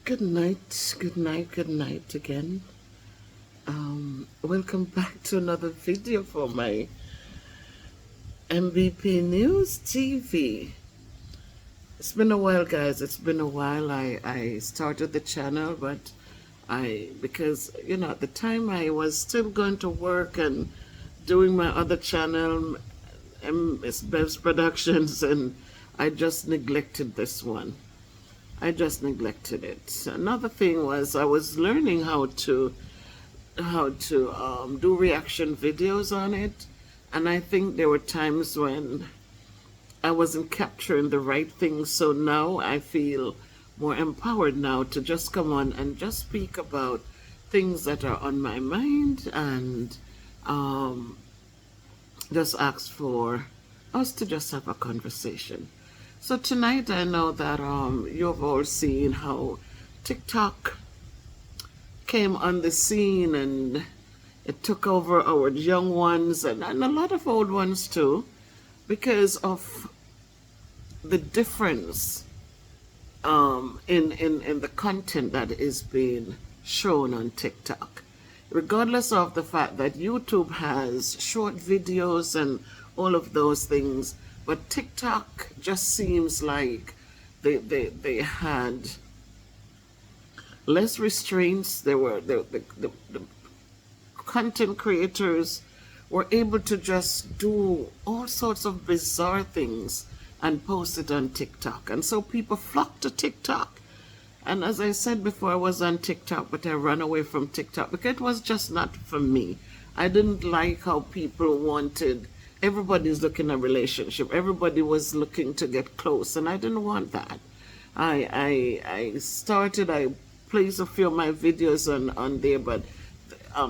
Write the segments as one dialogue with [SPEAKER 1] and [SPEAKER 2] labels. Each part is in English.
[SPEAKER 1] Good night, good night, good night again. Welcome back to another video for my MBP News TV. It's been a while, guys. It's been a while. I started the channel, but because, at the time I was still going to work and doing my other channel, Bev's Productions, and I just neglected this one. I just neglected it. Another thing was I was learning how to do reaction videos on it, and I think there were times when I wasn't capturing the right things. So now I feel more empowered now to just come on and just speak about things that are on my mind, and just ask for us to just have a conversation. So tonight, I know that you've all seen how TikTok came on the scene, and it took over our young ones and a lot of old ones too, because of the difference in the content that is being shown on TikTok. Regardless of the fact that YouTube has short videos and all of those things, but TikTok just seems like they had less restraints. They were the content creators were able to just do all sorts of bizarre things and post it on TikTok, and so people flocked to TikTok. And as I said before, I was on TikTok, but I ran away from TikTok because it was just not for me. I didn't like how people wanted. Everybody's looking at a relationship. Everybody was looking to get close, and I didn't want that. I placed a few of my videos on there, but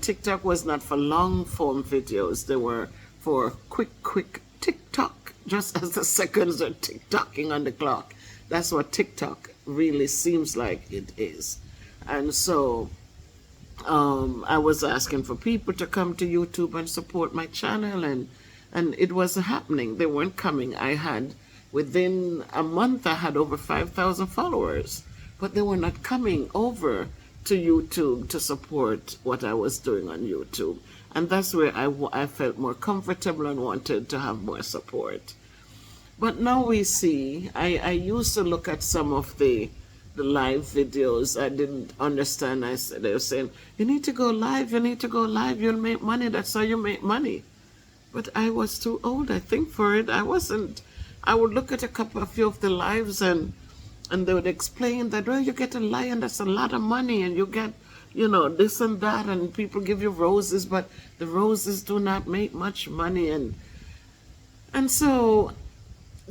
[SPEAKER 1] TikTok was not for long form videos. They were for quick TikTok, just as the seconds are tick-tocking on the clock. That's what TikTok really seems like it is. And so I was asking for people to come to YouTube and support my channel, and it wasn't happening. They weren't coming. Within a month, I had over 5,000 followers, but they were not coming over to YouTube to support what I was doing on YouTube. And that's where I felt more comfortable and wanted to have more support. But now we see, I used to look at some of the live videos. I didn't understand. They were saying, you need to go live, you'll make money, that's how you make money. But I was too old, I think, for it. I would look at a few of the lives, and they would explain that, well, you get a lion, that's a lot of money, and you get, this and that, and people give you roses, but the roses do not make much money. And so,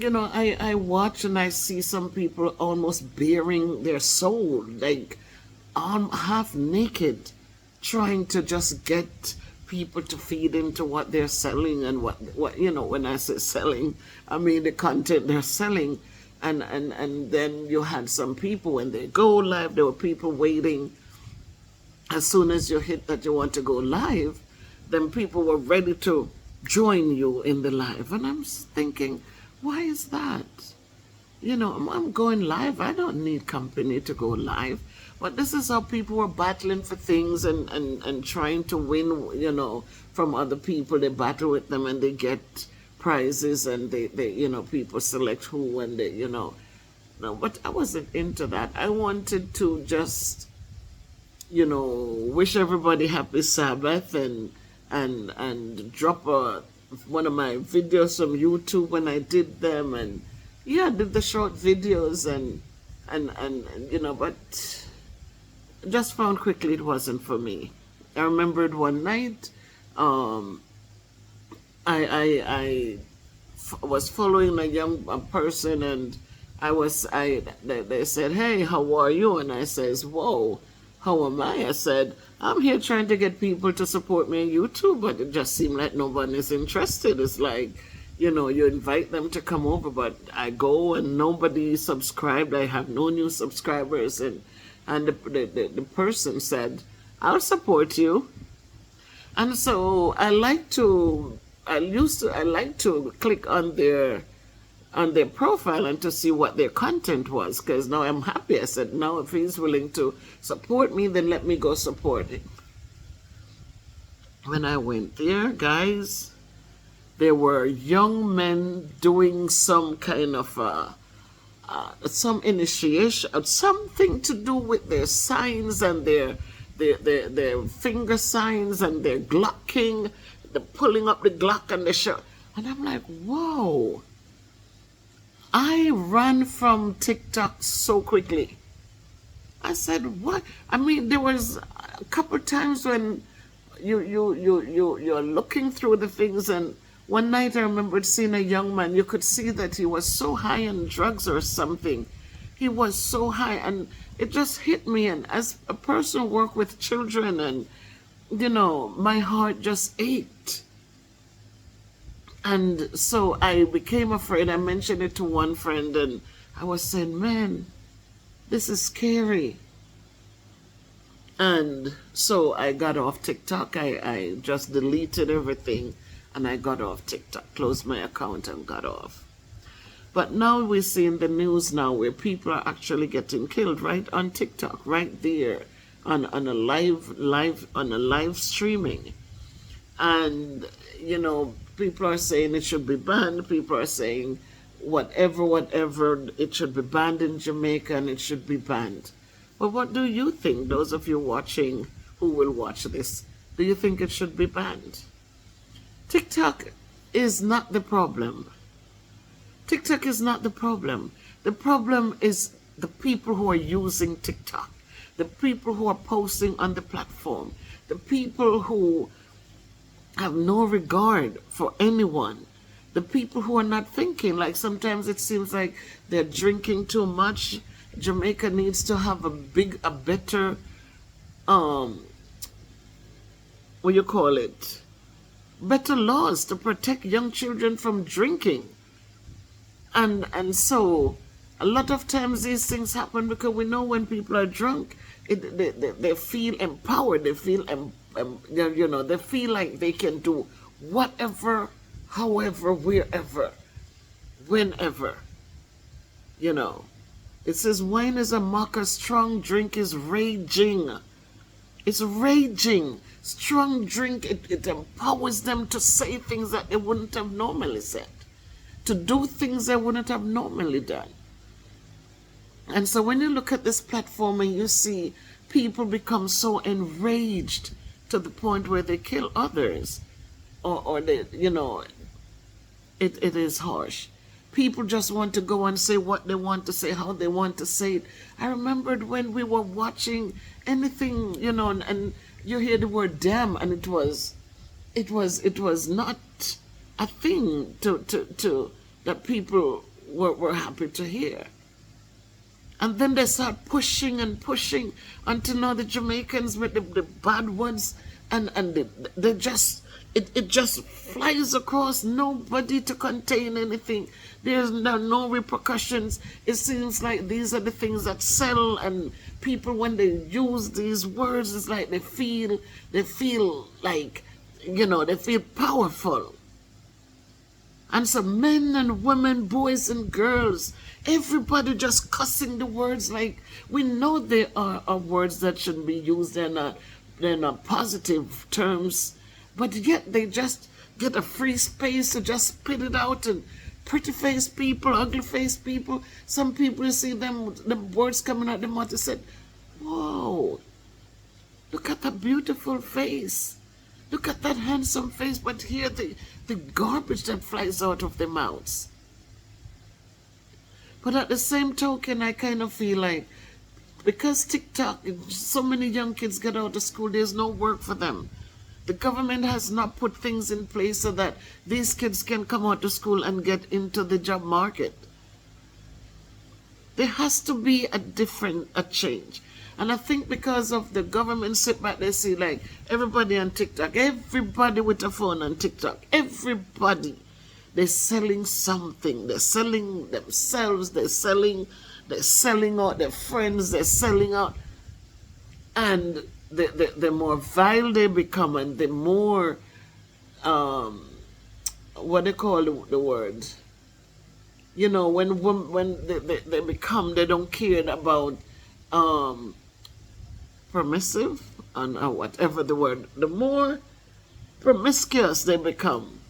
[SPEAKER 1] I watch and I see some people almost bearing their soul, like half naked, trying to just get people to feed into what they're selling, and what when I say selling, I mean the content they're selling. And then you had some people, when they go live, there were people waiting. As soon as you hit that you want to go live, then people were ready to join you in the live. And I'm thinking, why is that? I'm going live. I don't need company to go live. But this is how people were battling for things and trying to win, from other people. They battle with them and they get prizes, and they people select who, and they, no, but I wasn't into that. I wanted to just, wish everybody happy Sabbath, and drop one of my videos from YouTube when I did them, and I did the short videos, and but just found quickly it wasn't for me. I remembered one night, I was following a young person, and they said, hey, how are you? And I says, whoa, how am I? I said, I'm here trying to get people to support me on YouTube, but it just seemed like nobody's interested. It's like, you invite them to come over, but I go and nobody subscribed. I have no new subscribers. And the person said, I'll support you. And so I like to click on their on their profile and to see what their content was, because now I'm happy. I said, now if he's willing to support me, then let me go support him. When I went there, guys, there were young men doing some kind of some initiation, something to do with their signs and their finger signs and their glocking, the pulling up the Glock and the show. And I'm like, whoa. I ran from TikTok so quickly. I said, what? I mean, there was a couple times when you're looking through the things, and one night I remembered seeing a young man. You could see that he was so high on drugs or something. He was so high, and it just hit me. And as a person who works with children, and my heart just ached. And so I became afraid. I mentioned it to one friend, and I was saying, man, this is scary. And so I got off TikTok. I just deleted everything, and I got off TikTok, closed my account and got off. But now we see in the news now where people are actually getting killed right on TikTok, right there on a live streaming. And people are saying it should be banned. People are saying whatever, it should be banned in Jamaica and it should be banned. But what do you think, those of you watching who will watch this? Do you think it should be banned? TikTok is not the problem. TikTok is not the problem. The problem is the people who are using TikTok, the people who are posting on the platform, the people who have no regard for anyone, the people who are not thinking. Like sometimes it seems like they're drinking too much. Jamaica needs to have a better, better laws to protect young children from drinking. And so a lot of times these things happen because we know when people are drunk, they feel empowered. They feel, they feel like they can do whatever, however, wherever, whenever, It says, wine is a mocker, strong drink is raging. It's raging. Strong drink, it empowers them to say things that they wouldn't have normally said, to do things they wouldn't have normally done. And so when you look at this platform and you see people become so enraged to the point where they kill others, or they, it is harsh. People just want to go and say what they want to say, how they want to say it. I remembered when we were watching anything, and you hear the word damn, and it was not a thing to that people were happy to hear. And then they start pushing and pushing until now the Jamaicans with the bad ones, and they just it just flies across, nobody to contain anything. There's no repercussions. It seems like these are the things that sell, and people, when they use these words, it's like they feel like, they feel powerful. And so men and women, boys and girls, everybody just cussing the words. Like, we know there are words that shouldn't be used. They're not positive terms, but yet they just get a free space to just spit it out. And pretty face people, ugly face people, some people, you see them, the words coming out their mouth, they said, whoa, look at that beautiful face. Look at that handsome face, but here the garbage that flies out of their mouths. But at the same token, I kind of feel like, because TikTok, so many young kids get out of school, there's no work for them. The government has not put things in place so that these kids can come out of school and get into the job market. There has to be a change. And I think because of the government sit back, they see like everybody on TikTok, everybody with a phone on TikTok, everybody, they're selling something. They're selling themselves, they're selling out their friends, they're selling out. And the more vile they become, and the more, what they call the word, You know, when they become, they don't care about um, permissive and whatever the word, the more promiscuous they become,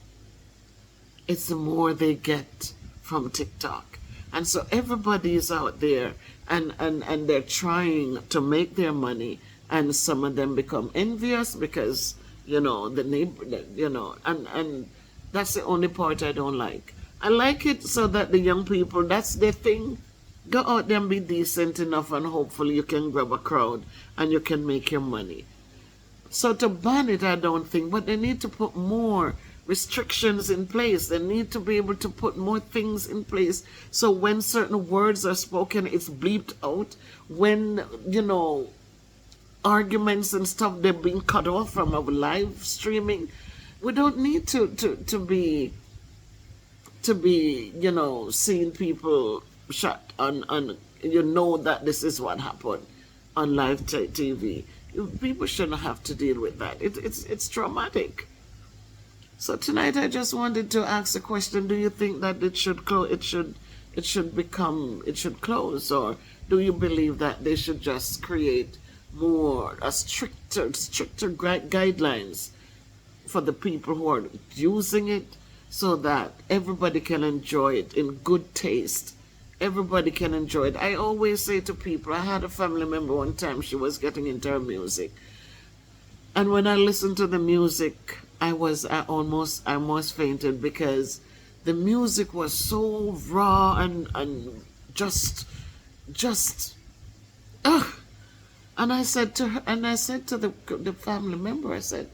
[SPEAKER 1] it's the more they get from TikTok. And so everybody is out there, and they're trying to make their money, and some of them become envious because, you know, the neighbor, you know, and that's the only part I don't like. I like it so that the young people, that's their thing. Go out there and be decent enough, and hopefully you can grab a crowd and you can make your money. So to ban it, I don't think, but they need to put more restrictions in place. They need to be able to put more things in place. So when certain words are spoken, it's bleeped out. When, you know, arguments and stuff, they're being cut off from our live streaming. We don't need to be, you know, seeing people shot on, you know, that this is what happened on live TV. People shouldn't have to deal with that. It's traumatic. So tonight I just wanted to ask a question: do you think that it should close? It should close, or do you believe that they should just create more stricter guidelines for the people who are using it, so that everybody can enjoy it in good taste? Everybody can enjoy it. I always say to people, I had a family member one time, she was getting into her music. And when I listened to the music, I almost fainted, because the music was so raw and just, ugh. And I said to her, and I said to the family member, I said,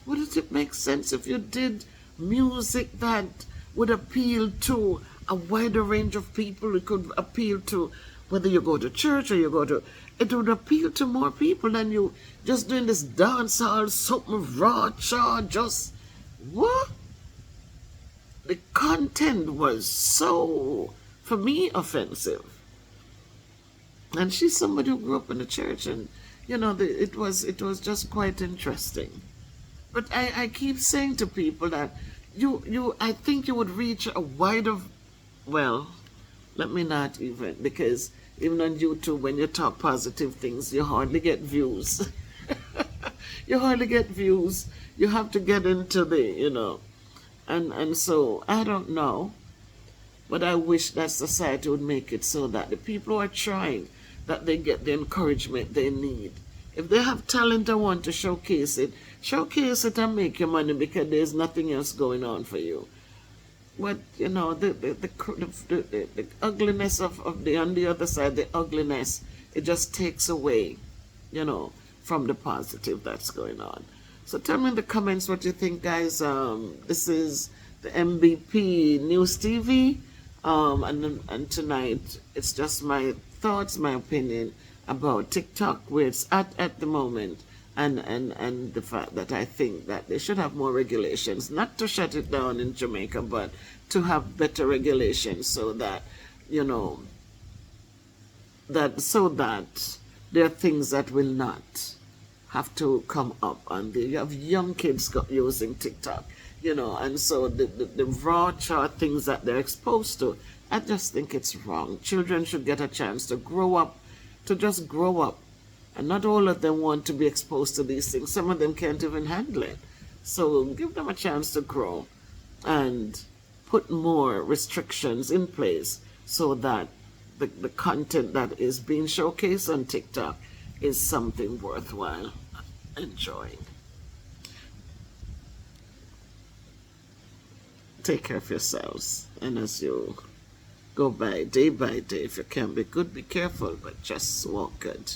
[SPEAKER 1] wouldn't it make sense if you did music that would appeal to a wider range of people? It could appeal to, whether you go to church or you go to, it would appeal to more people than you just doing this dance hall, something raw, just, what? The content was so, for me, offensive. And she's somebody who grew up in the church, and, you know, it was just quite interesting. But I keep saying to people that I think you would reach a wider, well, let me not even, because even on YouTube, when you talk positive things, you hardly get views. You hardly get views. You have to get into the, you know, and so I don't know, but I wish that society would make it so that the people who are trying, that they get the encouragement they need. If they have talent and want to showcase it and make your money, because there's nothing else going on for you. But, you know, the ugliness of the, on the other side, the ugliness, it just takes away, you know, from the positive that's going on. So tell me in the comments what you think, guys. This is the MBP News TV. And tonight, it's just my thoughts, my opinion about TikTok, where it's at the moment, and the fact that I think that they should have more regulations, not to shut it down in Jamaica, but to have better regulations, so that, you know, so that there are things that will not have to come up, and you have young kids using TikTok, you know, and so the raw chart things that they're exposed to, I just think it's wrong. Children should get a chance to grow up, to just grow up. And not all of them want to be exposed to these things. Some of them can't even handle it. So give them a chance to grow, and put more restrictions in place, so that the content that is being showcased on TikTok is something worthwhile enjoying. Take care of yourselves, and as you go by day, if you can be good, be careful, but just walk good.